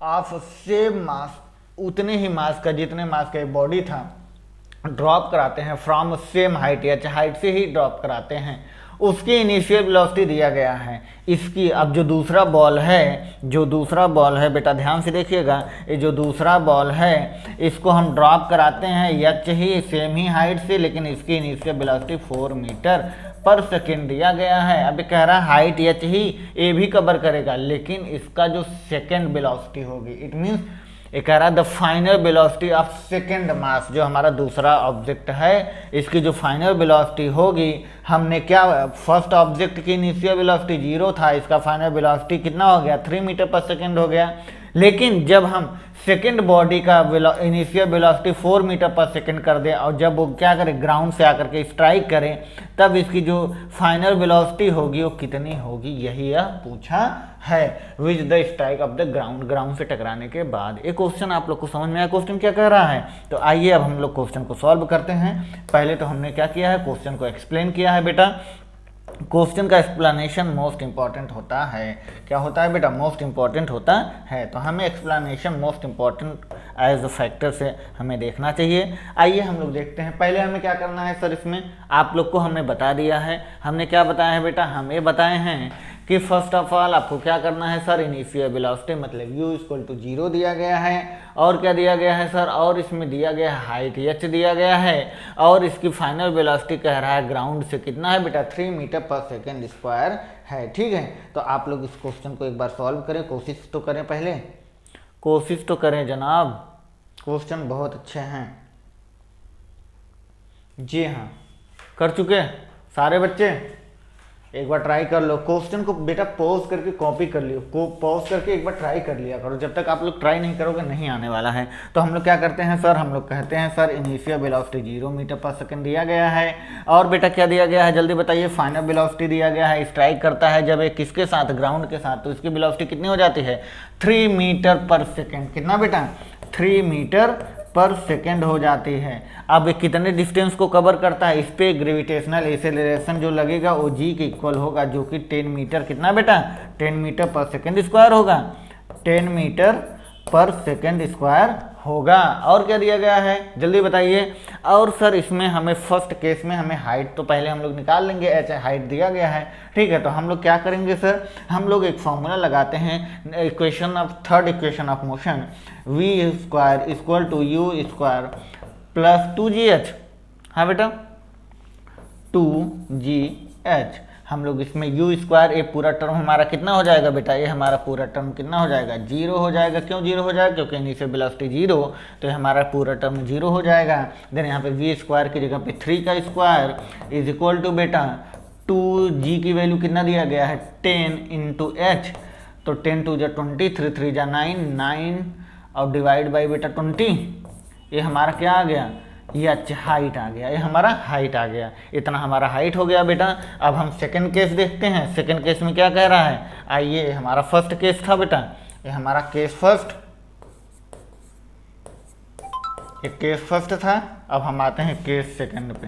Of same mass, उतने ही मास का जितने मास का बॉडी था ड्रॉप कराते हैं फ्रॉम सेम हाइट या हाइट से ही ड्रॉप कराते हैं, उसकी इनिशियल वेलोसिटी दिया गया है। इसकी अब जो दूसरा बॉल है बेटा ध्यान से देखिएगा, ये जो दूसरा बॉल है इसको हम ड्रॉप कराते हैं एच ही सेम ही हाइट से, लेकिन इसकी इनिशियल वेलोसिटी 4 मीटर पर सेकेंड दिया गया है। अब कह रहा है हाइट एच ही ए भी कवर करेगा, लेकिन इसका जो सेकेंड वेलोसिटी होगी, इट मीन्स ये कह रहा है the final velocity of second mass, जो हमारा दूसरा ऑब्जेक्ट है इसकी जो फाइनल वेलोसिटी होगी, हमने क्या फर्स्ट ऑब्जेक्ट की इनिशियल वेलोसिटी 0 था, इसका फाइनल वेलोसिटी कितना हो गया 3 मीटर पर सेकेंड हो गया। लेकिन जब हम सेकेंड बॉडी का इनिशियल वेलोसिटी 4 मीटर पर सेकेंड कर दें और जब वो क्या करें ग्राउंड से आकर के स्ट्राइक करें, तब इसकी जो फाइनल वेलोसिटी होगी वो कितनी होगी, यही यह पूछा है। Which the strike off the ground से टकराने के बाद। एक क्वेश्चन आप लोग को समझ में आया क्वेश्चन क्या कह रहा है? तो आइए अब हम लोग क्वेश्चन को सॉल्व करते हैं। पहले तो हमने क्या किया है, क्वेश्चन को एक्सप्लेन किया है बेटा। क्वेश्चन का एक्सप्लेनेशन मोस्ट इंपॉर्टेंट होता है। क्या होता है बेटा? मोस्ट इंपॉर्टेंट होता है। तो हमें explanation most important as a factor से हमें देखना चाहिए। आइए हम लोग देखते हैं। पहले हमें क्या करना है सर, इसमें आप लोग को हमने बता दिया है। हमने क्या बताया है बेटा? हमें बताए हैं कि फर्स्ट ऑफ ऑल आपको क्या करना है सर, इनिशियल वेलोसिटी मतलब u इक्वल टू 0 दिया गया है, और क्या दिया गया है सर, और इसमें दिया गया है हाइट h दिया गया है, और इसकी फाइनल वेलोसिटी कह रहा है ग्राउंड से कितना है बेटा 3 मीटर पर सेकेंड स्क्वायर है। ठीक है, तो आप लोग इस क्वेश्चन को एक बार सॉल्व करें, कोशिश तो करें, पहले कोशिश तो करें जनाब, क्वेश्चन बहुत अच्छे हैं। जी हाँ, कर चुके सारे बच्चे? एक बार ट्राई कर लो क्वेश्चन को बेटा, पॉज करके कॉपी कर लियो, पॉज करके एक बार ट्राई कर लिया करो। जब तक आप लोग ट्राई नहीं करोगे नहीं आने वाला है। तो हम लोग क्या करते हैं सर, हम लोग कहते हैं सर इनिशियल वेलोसिटी 0 मीटर पर सेकंड दिया गया है, और बेटा क्या दिया गया है जल्दी बताइए, फाइनल वेलोसिटी दिया गया है। स्ट्राइक करता है जब एक किसके साथ, ग्राउंड के साथ, तो इसकी वेलोसिटी कितनी हो जाती है 3 मीटर पर सेकेंड। कितना बेटा? 3 मीटर पर सेकेंड हो जाती है। अब कितने डिस्टेंस को कवर करता है, इस पे ग्रेविटेशनल एक्सेलरेशन जो लगेगा वो g के इक्वल होगा, जो कि 10 मीटर कितना बेटा 10 मीटर पर सेकेंड स्क्वायर होगा, 10 मीटर पर सेकेंड स्क्वायर होगा। और क्या दिया गया है जल्दी बताइए? और सर इसमें हमें फर्स्ट केस में हमें हाइट तो पहले हम लोग निकाल लेंगे, ऐसे हाइट दिया गया है। ठीक है, तो हम लोग क्या करेंगे सर, हम लोग एक फॉर्मूला लगाते हैं, equation of third equation of motion, v square equal to u square plus 2gh। हाँ बेटा 2gh। हम लोग इसमें u स्क्वायर, ये पूरा टर्म हमारा कितना हो जाएगा बेटा, ये हमारा पूरा टर्म कितना हो जाएगा 0 हो जाएगा। क्यों 0 हो जाएगा? क्योंकि इनिशियल वेलोसिटी 0, तो हमारा पूरा टर्म 0 हो जाएगा। देन यहाँ पे v स्क्वायर की जगह पे 3 का स्क्वायर इज इक्वल टू बेटा 2g की वैल्यू कितना दिया गया है 10 इंटू h, तो 10 टू जा 20, 3 3 जा 9 और डिवाइड बाई बेटा 20, ये हमारा क्या आ गया, ये अच्छा हाइट आ गया, ये हमारा हाइट आ गया। इतना हमारा हाइट हो गया बेटा। अब हम सेकंड केस देखते हैं, सेकंड केस में क्या कह रहा है। आइए, हमारा फर्स्ट केस था बेटा, ये हमारा केस फर्स्ट, ये केस फर्स्ट था। अब हम आते हैं केस सेकंड पे।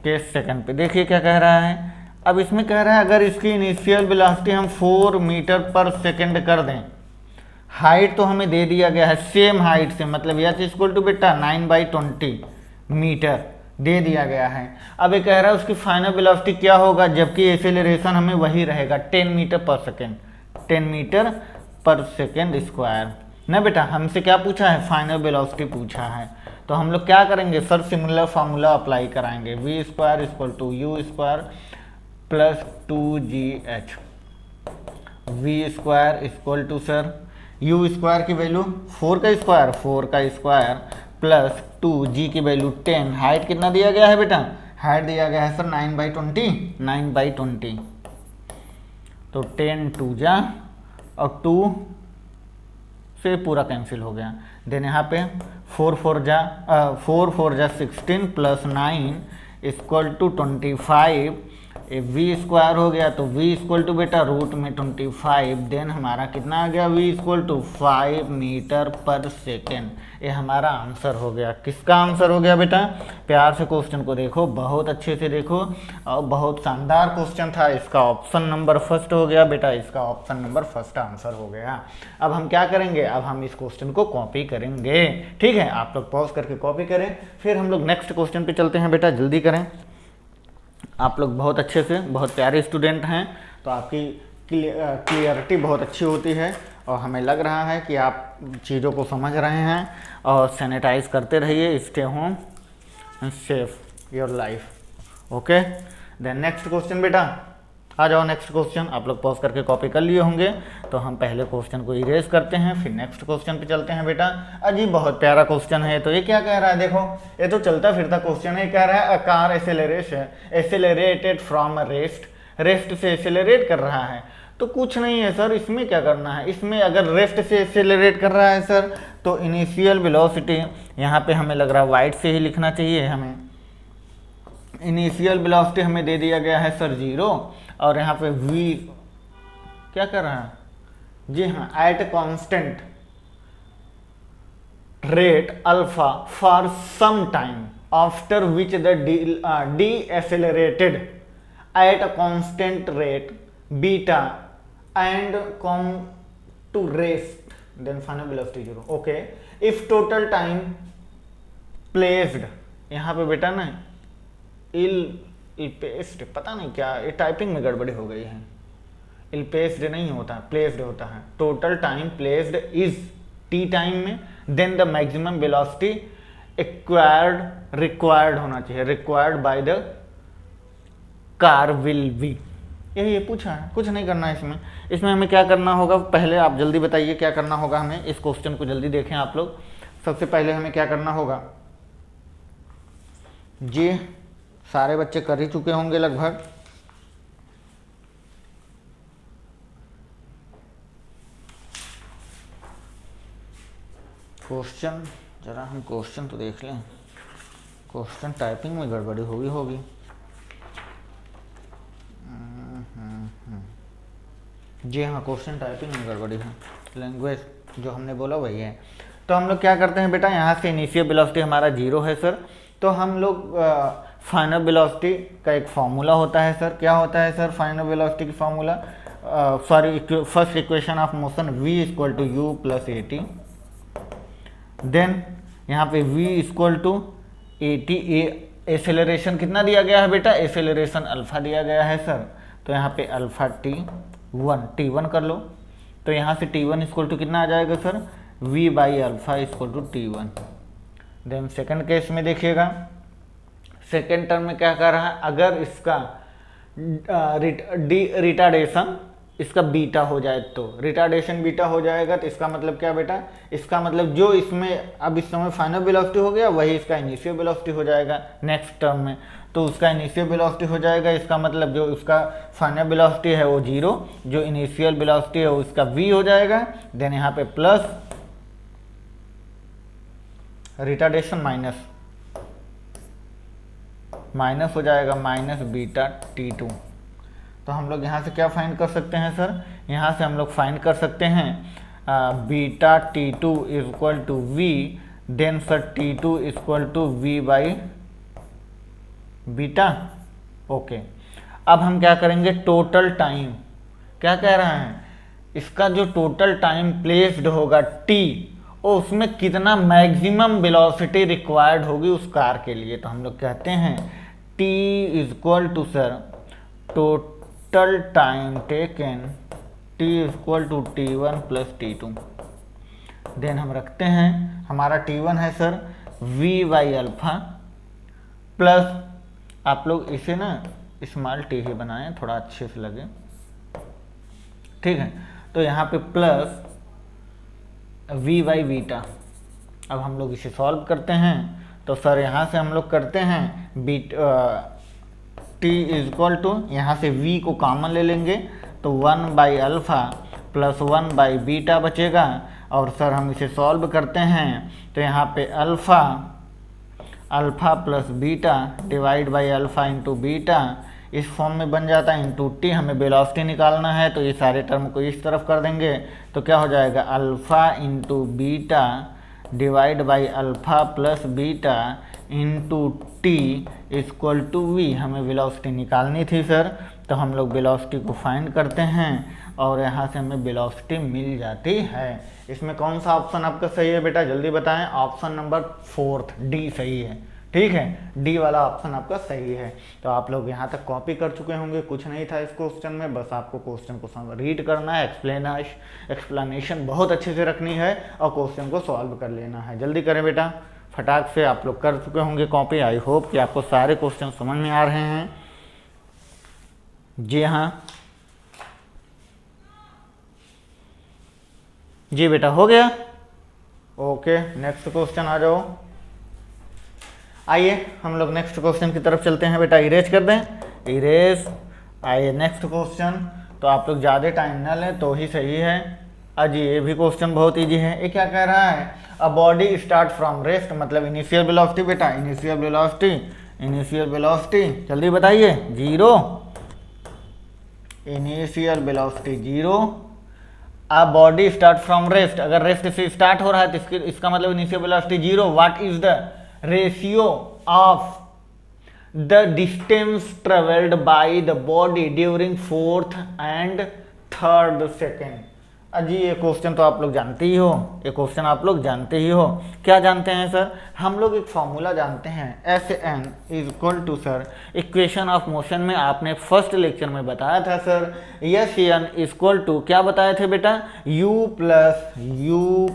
केस सेकंड पे देखिए क्या कह रहा है। अब इसमें कह रहा है अगर इसकी इनिशियल वेलोसिटी हम 4 मीटर पर सेकंड कर दें, हाइट तो हमें दे दिया गया है सेम हाइट से, मतलब h इक्वल टू बेटा 9/20 मीटर दे दिया गया है। अब ये कह रहा है उसकी फाइनल वेलोसिटी क्या होगा, जबकि एक्सेलरेशन हमें वही रहेगा 10 मीटर पर सेकेंड, 10 मीटर पर सेकेंड स्क्वायर ना बेटा। हमसे क्या पूछा है, फाइनल वेलोसिटी पूछा है। तो हम लोग क्या करेंगे सर, सिमिलर फार्मूला अप्लाई कराएंगे, v square equal to u square plus 2gh, v square equal to sir u square की वैल्यू 4 का स्क्वायर प्लस 2g की वैल्यू 10, हाइट कितना दिया गया है बेटा, हाइट दिया गया है सर 9/20, तो 10 2 जा और 2 से पूरा कैंसिल हो गया। देन यहाँ पे 4 4 जा 16 प्लस 9 इक्वल टू 25, ये वी स्क्वायर हो गया, तो वी इक्वल टू बेटा रूट में 25, देन हमारा कितना आ गया, वी इक्वल टू 5 मीटर पर सेकेंड। ये हमारा आंसर हो गया। किसका आंसर हो गया बेटा? प्यार से क्वेश्चन को देखो, बहुत अच्छे से देखो, और बहुत शानदार क्वेश्चन था। इसका ऑप्शन नंबर फर्स्ट हो गया बेटा, इसका ऑप्शन नंबर फर्स्ट आंसर हो गया। अब हम क्या करेंगे, अब हम इस क्वेश्चन को कॉपी करेंगे। ठीक है, आप लोग पॉज करके कॉपी करें, फिर हम लोग नेक्स्ट क्वेश्चन पे चलते हैं। बेटा जल्दी करें, आप लोग बहुत अच्छे से, बहुत प्यारे स्टूडेंट हैं, तो आपकी क्लियरिटी बहुत अच्छी होती है, और हमें लग रहा है कि आप चीज़ों को समझ रहे हैं। और सैनिटाइज करते रहिए, stay home and safe your life. Okay, then next question बेटा, आ जाओ नेक्स्ट क्वेश्चन। आप लोग पॉज करके कॉपी कर लिए होंगे, तो हम पहले क्वेश्चन को इरेज करते हैं, फिर नेक्स्ट क्वेश्चन पे चलते हैं। बेटा अजी बहुत प्यारा क्वेश्चन है। तो ये क्या कह रहा है, देखो ये तो चलता फिरता क्वेश्चन है। कह रहा है a car accelerated from rest, rest से एसेलरेट कर रहा है। तो कुछ नहीं है सर, इसमें क्या करना है, इसमें अगर रेस्ट से एसेलरेट कर रहा है सर, तो इनिशियल वेलोसिटी यहाँ पे हमें लग रहा है वाइट से ही लिखना चाहिए। हमें इनिशियल वेलोसिटी हमें दे दिया गया है सर 0, और यहाँ पे v क्या कर रहा है, जी हाँ, at constant rate alpha for some time after which the decelerated at a constant rate beta and come to rest, then final velocity 0। Okay, if total time placed, यहाँ पे बेटा ना इल्पेस्ड, पता नहीं क्या, ये टाइपिंग में गड़बड़ी हो गई है। इल्पेस्ड नहीं होता, प्लेस्ड होता है। Total time placed is T time में, then the maximum velocity required होना चाहिए, required by the car will be. यही पूछा है, कुछ नहीं करना है इसमें। इसमें हमें क्या करना होगा, पहले आप जल्दी बताइए क्या करना होगा हमें। इस क्वेश्चन को जल्दी देखें आप लोग। सबसे पहले हमें क्या करना होगा जी, सारे बच्चे कर ही चुके होंगे लगभग। क्वेश्चन जरा हम क्वेश्चन तो देख लें, क्वेश्चन टाइपिंग में गड़बड़ी होगी। जी हाँ, क्वेश्चन टाइपिंग में गड़बड़ी है, लैंग्वेज जो हमने बोला वही है। तो हम लोग क्या करते हैं बेटा, यहाँ से इनिशियल वेलोसिटी हमारा 0 है सर, तो हम लोग फाइनल वेलोसिटी का एक फार्मूला होता है सर। क्या होता है सर फाइनल वेलोसिटी की formula, for first equation of motion v equal to u plus a t, then यहाँ पे v equal to a t, acceleration कितना दिया गया है बेटा, एसेलरेशन अल्फा दिया गया है सर। तो यहाँ पे अल्फा t1 कर लो, तो यहाँ से t1 इक्वल टू कितना आ जाएगा sir, v by alpha equal to t1। Then second case में देखिएगा, सेकेंड टर्म में क्या कर रहा है, अगर इसका रिटार्डेशन इसका बीटा हो जाए, तो रिटार्डेशन बीटा हो जाएगा, तो इसका मतलब क्या बेटा, इसका मतलब जो इसमें अब इस समय फाइनल वेलोसिटी हो गया वही इसका इनिशियल वेलोसिटी हो जाएगा नेक्स्ट टर्म में। तो उसका इनिशियल वेलोसिटी हो जाएगा, इसका मतलब जो उसका फाइनल वेलोसिटी है वो 0, जो इनिशियल वेलोसिटी है उसका v हो जाएगा। देन यहाँ पे प्लस रिटार्डेशन माइनस हो जाएगा, माइनस बीटा t2। तो हम लोग यहाँ से क्या फाइंड कर सकते हैं सर, यहाँ से हम लोग फाइंड कर सकते हैं beta t2 equal to v, then sir t2 equal to v by beta. Okay, अब हम क्या करेंगे, टोटल टाइम क्या कह रहा है, इसका जो टोटल टाइम प्लेस्ड होगा t, और उसमें कितना मैक्सिमम वेलोसिटी रिक्वायर्ड होगी उस कार के लिए। तो हम लोग कहते हैं t equal to sir total time taken, t equal to t1 plus t2। Then हम रखते हैं, हमारा t1 है sir v by alpha, plus आप लोग इसे ना स्मॉल t ही बनाएं, थोड़ा अच्छे से लगे, ठीक है। तो यहाँ पे प्लस v बाई बीटा। अब हम लोग इसे सॉल्व करते हैं, तो सर यहाँ से हम लोग करते हैं t इक्वल टू, यहाँ से v को कॉमन ले लेंगे, तो 1 by alpha plus 1 by beta बचेगा। और सर हम इसे सॉल्व करते हैं, तो यहाँ पे alpha plus beta divide by alpha into beta इस फॉर्म में बन जाता है इंटू टी। हमें वेलोसिटी निकालना है तो ये सारे टर्म को इस तरफ कर देंगे तो क्या हो जाएगा alpha into beta divide by alpha plus beta into t equal to v. हमें वेलोसिटी निकालनी थी सर, तो हम लोग वेलोसिटी को फाइंड करते हैं और यहाँ से हमें वेलोसिटी मिल जाती है। इसमें कौन सा ऑप्शन आपका सही है बेटा, जल्दी बताएं। ऑप्शन नंबर 4 डी सही है, ठीक है, डी वाला ऑप्शन आपका सही है। तो आप लोग यहाँ तक कॉपी कर चुके होंगे, कुछ नहीं था इस क्वेश्चन में, बस आपको क्वेश्चन को रीड करना है, एक्सप्लेनेशन बहुत अच्छे से रखनी है और क्वेश्चन को सॉल्व कर लेना है। जल्दी करें बेटा, फटाक से आप लोग कर चुके होंगे कॉपी। आई होप कि आपको सारे क्वेश्चन समझ में आ रहे हैं। जी हाँ जी बेटा, हो गया। ओके, नेक्स्ट क्वेश्चन आ जाओ। आइए हम लोग नेक्स्ट क्वेश्चन की तरफ चलते हैं बेटा। इरेज कर दें, इरेज। आइए नेक्स्ट क्वेश्चन। तो आप लोग ज़्यादा टाइम ना लें तो ही सही है। अजी ये भी क्वेश्चन बहुत इजी है। ये क्या कह रहा है, a body start from rest, मतलब इनिशियल वेलोसिटी बेटा, इनिशियल वेलोसिटी जल्दी बताइए, 0। Initial velocity 0। A body start from rest, अगर रेस्ट से स्टार्ट हो रहा है तो इसका मतलब initial velocity 0। What is the ratio of the distance travelled by the body during 4th and 3rd second. अजी ये क्वेश्चन तो आप लोग जानते ही हो, ये क्वेश्चन आप लोग जानते ही हो। क्या जानते हैं सर, हम लोग एक फॉर्मूला जानते हैं, Sn is equal to sir equation of motion में आपने फर्स्ट लेक्चर में बताया था सर, Sn इक्वल टू क्या बताए थे बेटा, u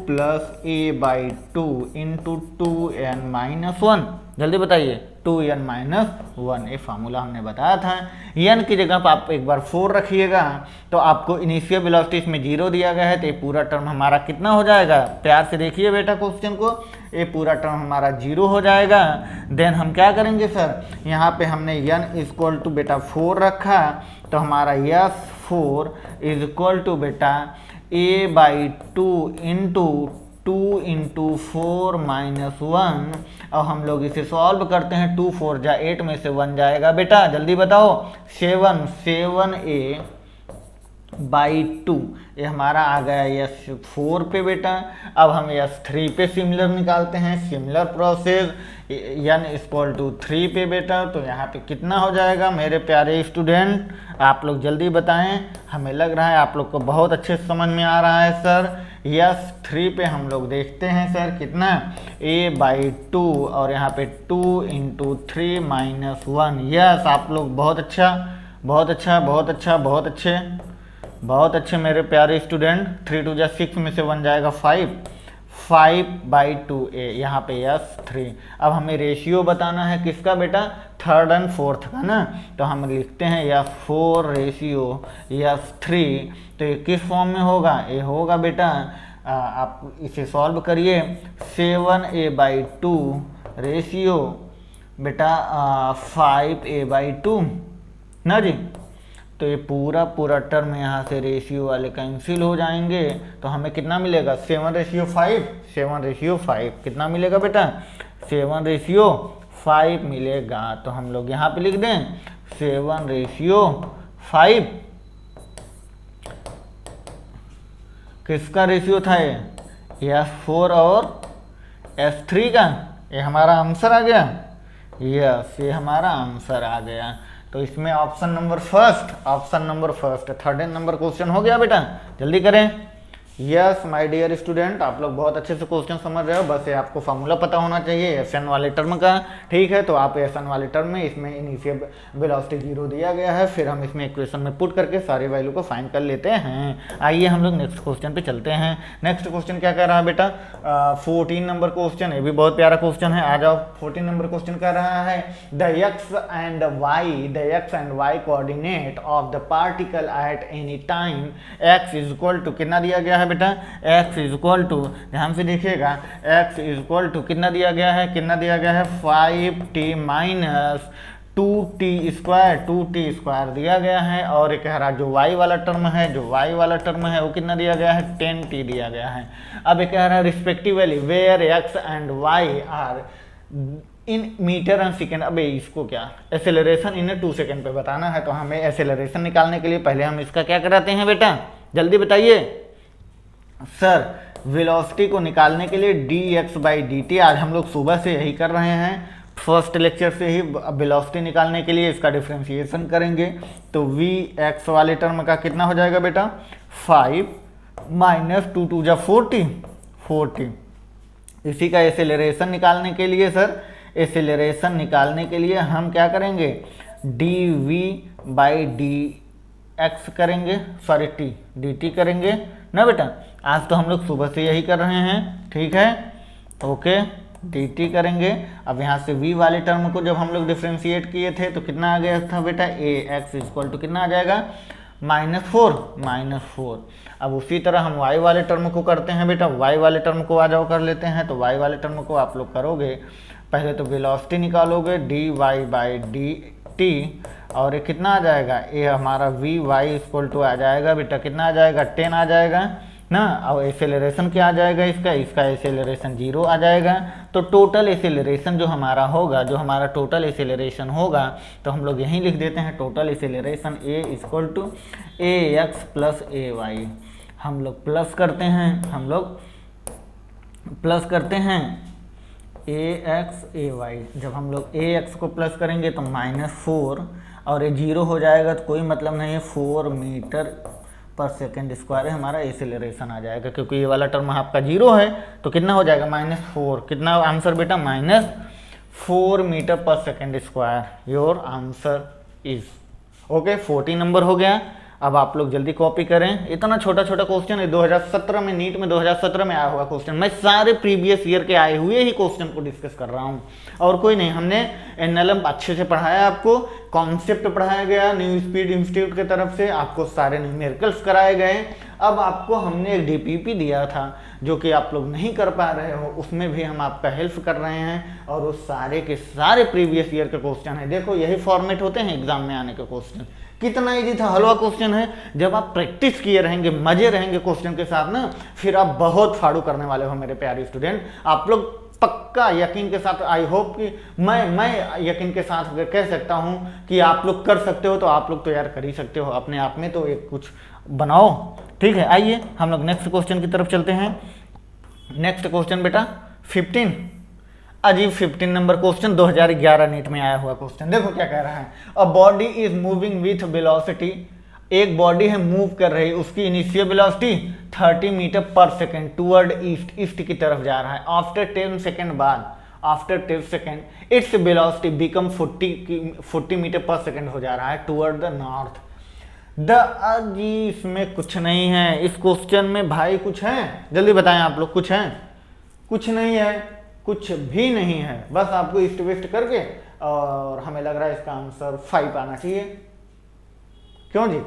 plus a by 2 into 2n-1। जल्दी बताइए, 2n-1, ये फार्मूला हमने बताया था। n की जगह पर आप एक बार 4 रखिएगा तो आपको इनिशियल वेलोसिटी इसमें 0 दिया गया है, तो ये पूरा टर्म हमारा कितना हो जाएगा, प्यार से देखिए बेटा क्वेश्चन को, ये पूरा टर्म हमारा 0 हो जाएगा। देन हम क्या करेंगे सर, यहाँ पे हमने n इक्वल टू बेटा 4 रखा, तो हमारा S4 इज इक्वल टू बेटा a बाई 2 इंटू 2 इंटू 4-1। और हम लोग इसे सॉल्व करते हैं, 2 4 जा 8 में से 1 जाएगा बेटा, जल्दी बताओ, 7a बाई 2, ये हमारा आ गया S4 पे बेटा। अब हम S3 पे सिमिलर निकालते हैं, similar process, n equal to 3 पे बेटा, तो यहाँ पे कितना हो जाएगा मेरे प्यारे स्टूडेंट, आप लोग जल्दी बताएं। हमें लग रहा है आप लोग को बहुत अच्छे से समझ में आ रहा है सर। S3 पे हम लोग देखते हैं सर कितना, a बाई 2 और यहाँ पे 2 इंटू 3-1। यस, आप लोग बहुत अच्छा बहुत अच्छा बहुत अच्छा बहुत अच्छे बहुत अच्छे मेरे प्यारे स्टूडेंट। 3 2 जा 6 में से 1 जाएगा 5 बाई 2a, यहाँ पे S3। अब हमें रेशियो बताना है किसका बेटा, 3rd and 4th का ना, तो हम लिखते हैं S4 रेशियो S3। तो ये किस फॉर्म में होगा, ये होगा बेटा, आप इसे सॉल्व करिए, 7a बाई 2 रेशियो बेटा 5a बाई 2 ना जी। तो ये पूरा टर्म यहाँ से रेशियो वाले कैंसिल हो जाएंगे, तो हमें कितना मिलेगा, 7:5 कितना मिलेगा बेटा, 7:5 मिलेगा। तो हम लोग यहाँ पे लिख दें 7:5, किसका रेशियो था ये, S4 और S3 का, ये हमारा आंसर आ गया। यस, ये हमारा आंसर आ गया। तो इसमें option number first 3rd number question हो गया बेटा, जल्दी करें। यस माय डियर स्टूडेंट, आप लोग बहुत अच्छे से क्वेश्चन समझ रहे हो, बस ये आपको फार्मूला पता होना चाहिए Sn वाले टर्म का, ठीक है। तो आप Sn वाले टर्म में इसमें इनिशियल वेलोसिटी 0 दिया गया है, फिर हम इसमें इक्वेशन में पुट करके सारे वैल्यू को फाइंड कर लेते हैं। आइए हम लोग नेक्स्ट क्वेश्चन पे चलते हैं। नेक्स्ट क्वेश्चन क्या कह रहा है बेटा, 14 नंबर क्वेश्चन, ये भी बहुत प्यारा क्वेश्चन है, आ जाओ। 14 नंबर क्वेश्चन कह रहा है, the x and y coordinate of the particle at any time x is equal to कितना दिया गया है बेटा, x इज इक्वल टू, ध्यान से देखिएगा, x इज इक्वल टू कितना दिया गया है, 5t माइनस 2t स्क्वायर दिया गया है। और एक कह रहा जो y वाला टर्म है वो कितना दिया गया है, 10t दिया गया है। अब एक कह रहा है respectively where x and y are in metre and second. अबे इसको क्या, एसेलरेशन इन 2 सेकेंड पे बताना है, तो हमें एसेलरेशन निकालने के लिए पहले हम इसका क्या कराते हैं बेटा, जल्दी बताइए सर। वेलोसिटी को निकालने के लिए dx/dt, आज हम लोग सुबह से यही कर रहे हैं, फर्स्ट लेक्चर से ही वेलोसिटी निकालने के लिए इसका डिफरेंशिएशन करेंगे। तो vx वाले टर्म का कितना हो जाएगा बेटा, 5 - 2 2 40। इसी का एसेलरेशन निकालने के लिए सर, एसेलरेशन निकालने के लिए हम क्या करेंगे, dv/dx करेंगे, सॉरी dt करेंगे ना बेटा। आज तो हम लोग सुबह से यही कर रहे हैं, ठीक है, ओके, dt करेंगे। अब यहाँ से v वाले टर्म को जब हम लोग डिफ्रेंशिएट किए थे तो कितना आ गया था बेटा, ax इक्वल टू कितना आ जाएगा, -4। अब उसी तरह हम y वाले टर्म को करते हैं बेटा, y वाले टर्म को आ जाओ कर लेते हैं। तो y वाले टर्म को आप लोग करोगे, पहले तो वेलोसिटी निकालोगे dy/dt, और ये कितना आ जाएगा, ये हमारा vy इक्वल टू आ जाएगा बेटा, कितना आ जाएगा, 10 आ जाएगा ना। और एसेलरेशन क्या आ जाएगा इसका एसेलरेशन 0 आ जाएगा। तो टोटल एसेलरेशन जो हमारा होगा, जो हमारा टोटल एसेलरेशन होगा, तो हम लोग यहीं लिख देते हैं total acceleration a equal to ax + ay। हम लोग प्लस करते हैं, ax ay। जब हम लोग ax को प्लस करेंगे तो -4, और ये 0 हो जाएगा तो कोई मतलब नहीं है, 4 मीटर/सेकेंड स्क्वायर हमारा एसेलरेशन आ जाएगा, क्योंकि ये वाला टर्म आपका 0 है। तो कितना हो जाएगा, -4। कितना आंसर बेटा, -4 metre per second square. Your answer is okay. 14 number हो गया। अब आप लोग जल्दी कॉपी करें, इतना छोटा छोटा क्वेश्चन है, 2017 में नीट में 2017 में आया हुआ क्वेश्चन। मैं सारे प्रीवियस ईयर के आए हुए ही क्वेश्चन को डिस्कस कर रहा हूँ, और कोई नहीं। हमने एनएलएम अच्छे से पढ़ाया, आपको कॉन्सेप्ट पढ़ाया गया, न्यू स्पीड इंस्टीट्यूट की तरफ से आपको सारे न्यूमेरिकल्स कराए गए। अब आपको हमने एक डीपीपी दिया था जो कि आप लोग नहीं कर पा रहे हो, उसमें भी हम आपका हेल्प कर रहे हैं, और वो सारे के सारे प्रीवियस ईयर के क्वेश्चन है। देखो यही फॉर्मेट होते हैं एग्जाम में आने के क्वेश्चन। कितना इजी था, हलवा क्वेश्चन है। जब आप प्रैक्टिस किए रहेंगे, मजे रहेंगे क्वेश्चन के साथ ना, फिर आप बहुत फाड़ू करने वाले हो मेरे प्यारे स्टूडेंट। आप लोग पक्का यकीन के साथ, आई होप कि मैं यकीन के साथ कह सकता हूं कि आप लोग कर सकते हो। तो आप लोग तो यार कर ही सकते हो अपने आप में, तो एक कुछ बनाओ, ठीक है। आइए हम लोग नेक्स्ट क्वेश्चन की तरफ चलते हैं। नेक्स्ट क्वेश्चन बेटा 15, अजीब 15 नंबर क्वेश्चन, 2011 नीट में आया हुआ क्वेश्चन। देखो क्या कह रहा है, a body is moving with velocity. एक बॉडी है, मूव कर रही, उसकी initial velocity 30 metre per second toward east, east की तरफ जा रहा है। आफ्टर 10 सेकेंड बाद, after 10 second its velocity become 40 metre per second हो जा रहा है टुवर्ड द नॉर्थ। जी इसमें कुछ नहीं है, इस क्वेश्चन में भाई कुछ है, जल्दी बताएं आप लोग, कुछ है? कुछ नहीं है, कुछ भी नहीं है। बस आपको ईस्ट वेस्ट करके, और हमें लग रहा है इसका आंसर 5 आना चाहिए। क्यों जी?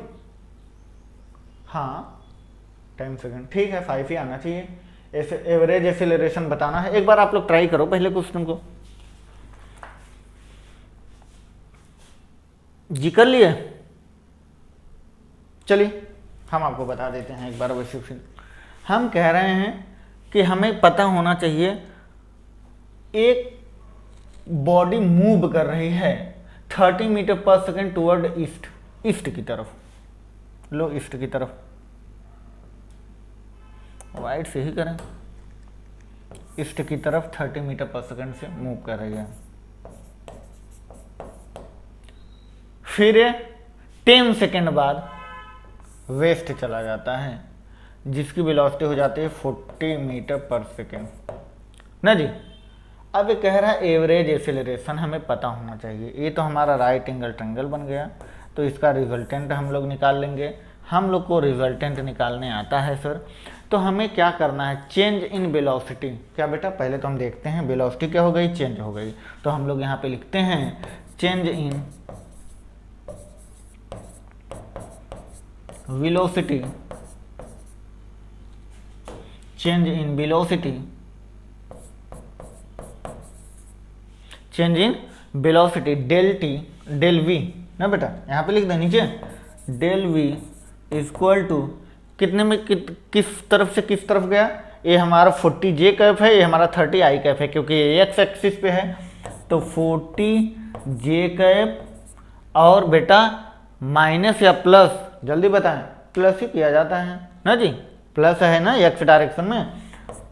हाँ 10 सेकेंड, ठीक है, 5 ही आना चाहिए। ऐसे एवरेज एक्सेलरेशन बताना है। एक बार आप लोग ट्राई करो पहले क्वेश्चन को। जी कर लिए? चलिए हम आपको बता देते हैं एक बार। वैसे फिर हम कह रहे हैं कि हमें पता होना चाहिए, एक बॉडी मूव कर रही है 30 मीटर/सेकेंड टुवर्ड ईस्ट, ईस्ट की तरफ, लो ईस्ट की तरफ, राइट से ही करें, ईस्ट की तरफ 30 मीटर/सेकेंड से मूव कर रही है। फिर 10 सेकेंड बाद वेस्ट चला जाता है, जिसकी वेलोसिटी हो जाती है 40 मीटर/सेकेंड ना जी। अब ये कह रहा है एवरेज एक्सेलरेशन हमें पता होना चाहिए। ये तो हमारा राइट एंगल ट्रायंगल बन गया, तो इसका रिजल्टेंट हम लोग निकाल लेंगे। हम लोग को रिजल्टेंट निकालने आता है सर। तो हमें क्या करना है, चेंज इन वेलोसिटी। क्या बेटा, पहले तो हम देखते हैं वेलोसिटी क्या हो गई, चेंज हो गई। तो हम लोग यहाँ पे लिखते हैं change in velocity, change in velocity, change in velocity del t, del v ना बेटा, यहाँ पे लिख दे नीचे, डेल वी इक्वल टू कितने में किस तरफ से किस तरफ गया। ये हमारा 40 जे कैफ है, ये हमारा 30 आई कैफ है, क्योंकि ये एक्स एक्सिस पे है। तो 40 j और बेटा माइनस या प्लस, जल्दी बताएं, प्लस ही किया जाता है ना जी, प्लस है ना x डायरेक्शन में,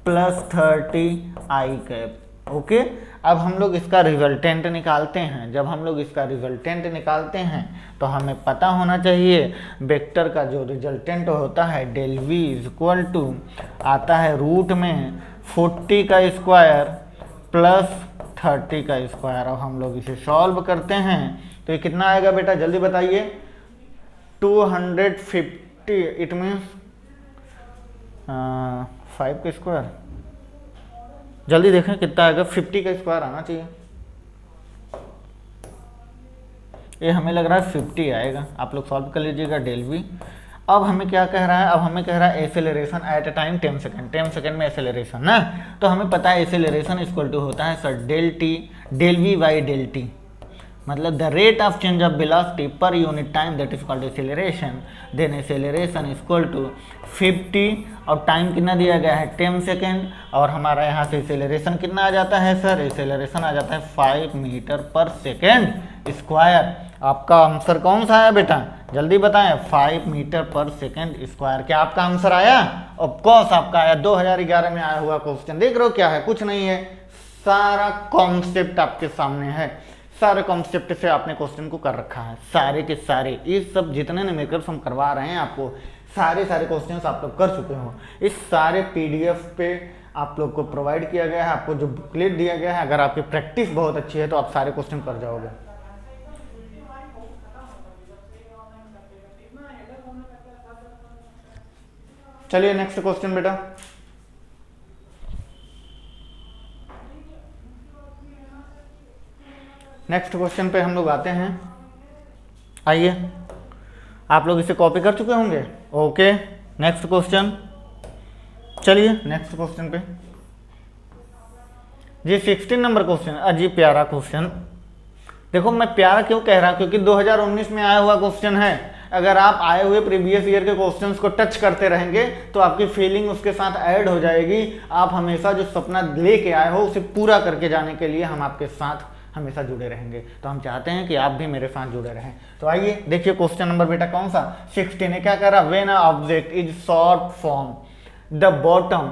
प्लस 30i। ओके, अब हम लोग इसका रिजल्टेंट निकालते हैं। जब हम लोग इसका रिजल्टेंट निकालते हैं तो हमें पता होना चाहिए वेक्टर का जो रिजल्टेंट होता है del v is equal to आता है रूट में 40 का स्क्वायर प्लस 30 का स्क्वायर। अब हम लोग इसे सॉल्व करते हैं तो ये कितना आएगा बेटा, जल्दी बताइए। 250, इट मीन्स 5 का स्क्वायर, जल्दी देखें कितना आएगा, 50 का स्क्वायर आना चाहिए। ये हमें लग रहा है 50 आएगा, आप लोग सॉल्व कर लीजिएगा डेल वी। अब हमें क्या कह रहा है, अब हमें कह रहा है acceleration at a time 10 second, 10 second में एसेलरेशन ना, तो हमें पता है एसेलरेशन इक्वल टू होता है sir del V by del T, मतलब the rate of change of velocity per unit time that is called acceleration. Then acceleration equal to 50 और टाइम कितना दिया गया है 10 सेकेंड, और हमारा यहाँ से एसेलरेशन कितना आ जाता है सर, एसेलरेशन आ जाता है 5 मीटर पर सेकेंड स्क्वायर। आपका आंसर कौन सा आया बेटा, जल्दी बताएं, 5 मीटर पर सेकेंड स्क्वायर। क्या आपका आंसर आया? ऑफ कोर्स आपका आया, 2011 में आया हुआ क्वेश्चन। देख रहे हो क्या है, कुछ नहीं है, सारा कॉन्सेप्ट आपके सामने है, सारे कॉन्सेप्ट से आपने क्वेश्चन को कर रखा है, सारे के सारे। इस सब जितने न्यूमेरिकल्स हम करवा रहे हैं आपको, सारे क्वेश्चंस आप लोग कर चुके हो। इस सारे पीडीएफ पे आप लोग को प्रोवाइड किया गया है, आपको जो बुकलेट दिया गया है, अगर आपकी प्रैक्टिस बहुत अच्छी है तो आप सारे क्वेश्चन कर जाओगे। चलिए नेक्स्ट क्वेश्चन बेटा, नेक्स्ट क्वेश्चन पे हम लोग आते हैं। आइए, आप लोग इसे कॉपी कर चुके होंगे। ओके, नेक्स्ट क्वेश्चन, चलिए नेक्स्ट क्वेश्चन पे जी 16 नंबर क्वेश्चन, अजीब प्यारा क्वेश्चन। देखो मैं प्यारा क्यों कह रहा, क्योंकि 2019 में आया हुआ क्वेश्चन है। अगर आप आए हुए प्रीवियस ईयर के क्वेश्चंस को टच करते रहेंगे तो आपकी फीलिंग उसके साथ ऐड हो जाएगी। आप हमेशा जो सपना लेके आए हो उसे पूरा करके जाने के लिए हम आपके साथ हमेशा जुड़े रहेंगे, तो हम चाहते हैं कि आप भी मेरे साथ जुड़े रहें। तो आइए देखिए क्वेश्चन नंबर बेटा कौन सा, 16 है। क्या कह रहा, when a object is shot from the bottom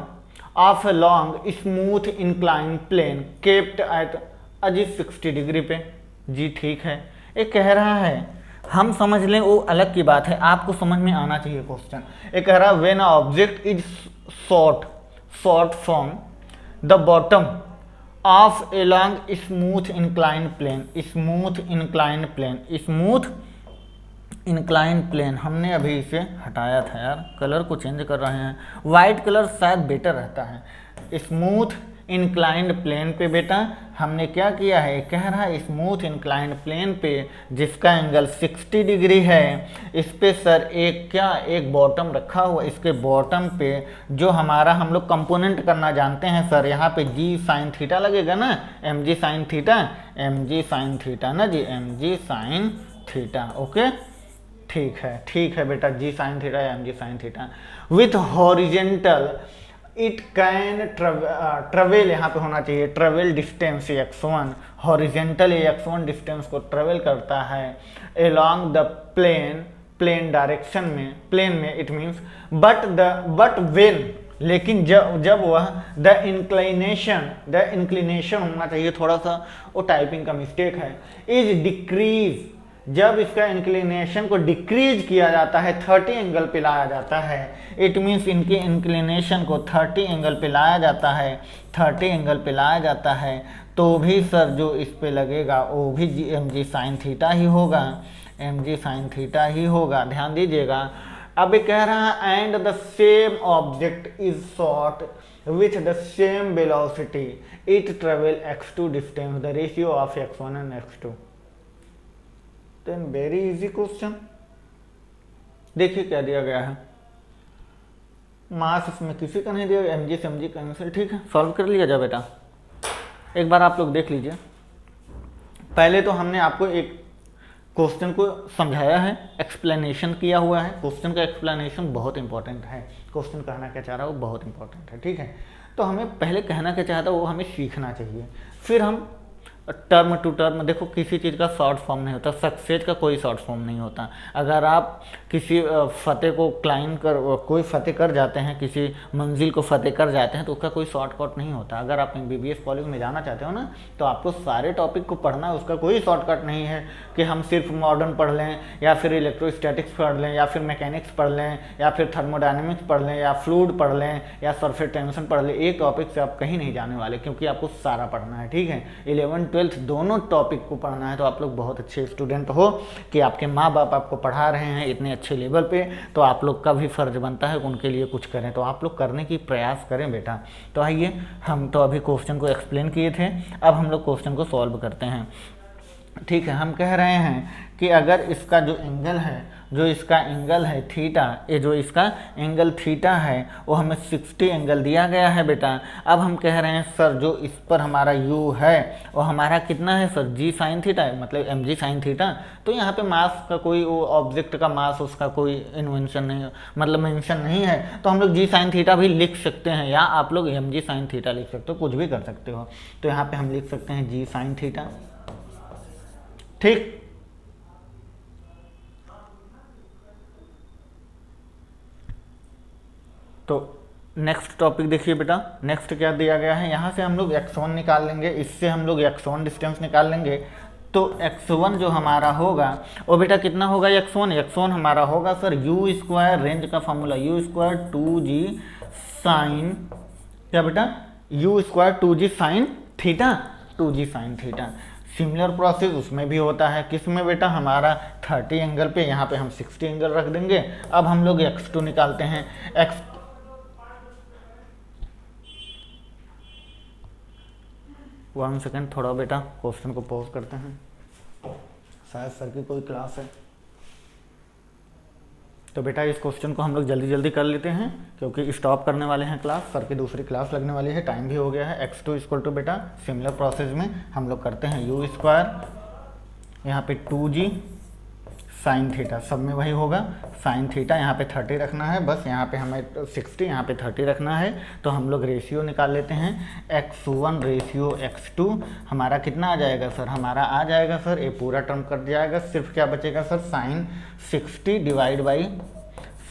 of a long smooth incline plane kept at अजी 60 डिग्री पे। जी ठीक है, ये कह रहा है, हम समझ लें वो अलग की बात है, आपको समझ में आना चाहिए क्वेश्चन। ये कह रहा है when a object is shot from the bottom of a long smooth incline plane, smooth incline plane. हमने अभी इसे हटाया था यार, कलर को चेंज कर रहे हैं, वाइट कलर शायद बेटर रहता है। स्मूथ इंक्लाइंड प्लेन पे बेटा हमने क्या किया है, कह रहा है स्मूथ इंक्लाइंड प्लेन पे जिसका एंगल 60 डिग्री है, इस पे सर एक बॉटम रखा हुआ, इसके बॉटम पे जो हमारा हम लोग कंपोनेंट करना जानते हैं सर, यहाँ पे जी साइन थीटा लगेगा ना, एम जी साइन थीटा ना g, m g sine theta. Okay ठीक है बेटा, g sine theta m g sine theta with horizontal it can travel, यहाँ पे होना चाहिए travel distance x1, horizontal x1 distance को ट्रेवल करता है अलोंग द प्लेन डायरेक्शन में, प्लेन में, इट मीन्स बट व्हेन, लेकिन जब वह द इंक्लिनेशन होना चाहिए, थोड़ा सा वो टाइपिंग का मिस्टेक है, इज डिक्रीज, जब इसका इंक्लिनेशन को डिक्रीज किया जाता है 30 एंगल पे लाया जाता है, इट मीन्स इनके इंक्लिनेशन को 30 एंगल पे लाया जाता है, 30 एंगल पे लाया जाता है, तो भी सर जो इस पे लगेगा वो भी एम जी साइन थीटा ही होगा, एम जी साइन थीटा ही होगा, ध्यान दीजिएगा। अब ये कह रहा है and the same object is shot with the same velocity it travel x2 distance, the ratio of x1 and x2। Then very easy question, देखिए क्या दिया गया है, मास इसमें किसी का नहीं दिया, एम जी से एम जी कैंसिल, ठीक है, सॉल्व कर लिया जाए बेटा। एक बार आप लोग देख लीजिए, पहले तो हमने आपको एक क्वेश्चन को समझाया है, एक्सप्लेनेशन किया हुआ है, क्वेश्चन का एक्सप्लेनेशन बहुत इंपॉर्टेंट है, क्वेश्चन कहना क्या चाह रहा है वो बहुत इंपॉर्टेंट है, ठीक है। तो हमें पहले कहना क्या चाहता है वो हमें सीखना चाहिए, फिर हम टर्म टू टर्म, देखो किसी चीज़ का शॉर्ट फॉर्म नहीं होता, सक्सेस का कोई शॉर्ट फॉर्म नहीं होता। अगर आप किसी फतेह को क्लाइम कर, कोई फतेह कर जाते हैं, किसी मंजिल को फतेह कर जाते हैं, तो उसका कोई शॉर्टकट नहीं होता। अगर आप MBBS कॉलेज में जाना चाहते हो ना, तो आपको सारे टॉपिक को पढ़ना है, उसका कोई शॉर्टकट नहीं है कि हम सिर्फ मॉडर्न पढ़ लें, या फिर इलेक्ट्रोस्टैटिक्स पढ़ लें, या फिर मैकेनिक्स पढ़ लें, या फिर थर्मोडायनेमिक्स पढ़ लें, या फ्लूइड पढ़ लें, या सरफेस टेंशन पढ़ लें। एक टॉपिक से आप कहीं नहीं जाने वाले, क्योंकि आपको सारा पढ़ना है, ठीक है। 11th 12th दोनों टॉपिक को पढ़ना है। तो आप लोग बहुत अच्छे स्टूडेंट हो कि आपके माँ बाप आपको पढ़ा रहे हैं इतने अच्छे लेवल पे, तो आप लोग का भी फर्ज बनता है कि उनके लिए कुछ करें। तो आप लोग करने की प्रयास करें बेटा। तो आइए, हम तो अभी क्वेश्चन को एक्सप्लेन किए थे, अब हम लोग क्वेश्चन को सॉल्व करते हैं, ठीक है। हम कह रहे हैं कि अगर इसका जो एंगल है, जो इसका एंगल है थीटा, ये जो इसका एंगल थीटा है वो हमें 60 एंगल दिया गया है बेटा। अब हम कह रहे हैं सर जो इस पर हमारा u है वो हमारा कितना है सर, g साइन थीटा है, मतलब mg साइन थीटा। तो यहाँ पे मास का कोई, वो ऑब्जेक्ट का मास, उसका कोई इन्वेंशन नहीं, मतलब मेंशन नहीं है, तो हम लोग g साइन थीटा भी लिख सकते हैं, या आप लोग mg साइन थीटा लिख सकते हो, कुछ भी कर सकते हो। तो यहाँ पे हम लिख सकते हैं g साइन थीटा, ठीक। तो नेक्स्ट टॉपिक देखिए बेटा, नेक्स्ट क्या दिया गया है, यहाँ से हम लोग x1 निकाल लेंगे, इससे हम लोग x1 डिस्टेंस निकाल लेंगे। तो x1 जो हमारा होगा वो बेटा कितना होगा, x1 हमारा होगा सर u स्क्वायर, रेंज का formula u square 2g sine, क्या बेटा, u square 2g sine theta, 2g sine theta. Similar process उसमें भी होता है, किस में बेटा, हमारा 30 एंगल पे, यहाँ पे हम 60 एंगल रख देंगे। अब हम लोग x2 निकालते हैं। वन सेकेंड, थोड़ा बेटा क्वेश्चन को पॉज करते हैं, शायद सर की कोई क्लास है। तो बेटा इस क्वेश्चन को हम लोग जल्दी जल्दी कर लेते हैं, क्योंकि स्टॉप करने वाले हैं क्लास, सर की दूसरी क्लास लगने वाली है, टाइम भी हो गया है। x2 इक्वल टू बेटा सिमिलर प्रोसेस में हम लोग करते हैं u स्क्वायर, यहाँ पे 2g साइन थीटा, सब में वही होगा साइन थीटा, यहाँ पे 30 रखना है, बस यहाँ पे हमें 60, यहाँ पे 30 रखना है। तो हम लोग रेशियो निकाल लेते हैं, x1 रेशियो x2 हमारा कितना आ जाएगा सर, हमारा आ जाएगा सर, ये पूरा टर्म कट जाएगा, सिर्फ क्या बचेगा sir, sine 60 divide by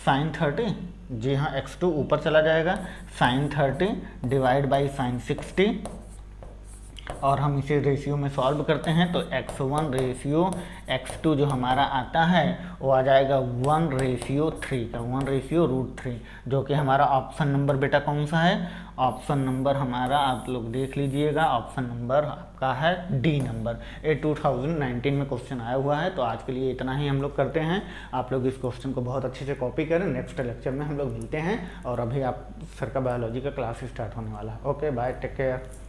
sine 30, जी हाँ x2 ऊपर चला जाएगा, साइन 30 डिवाइड बाई साइन 60, और हम इसे रेशियो में सॉल्व करते हैं। तो x1 रेशियो x2 जो हमारा आता है वो आ जाएगा 1 रेशियो 3 का, 1 रेशियो √3, जो कि हमारा ऑप्शन नंबर बेटा कौन सा है, ऑप्शन नंबर हमारा आप लोग देख लीजिएगा, ऑप्शन नंबर आपका है डी नंबर। ये 2019 में क्वेश्चन आया हुआ है। तो आज के लिए इतना ही हम लोग करते हैं, आप लोग इस क्वेश्चन को बहुत अच्छे से कॉपी करें। नेक्स्ट लेक्चर में हम लोग मिलते हैं, और अभी आप सर का बायोलॉजी का क्लास स्टार्ट होने वाला है। Okay bye, take care.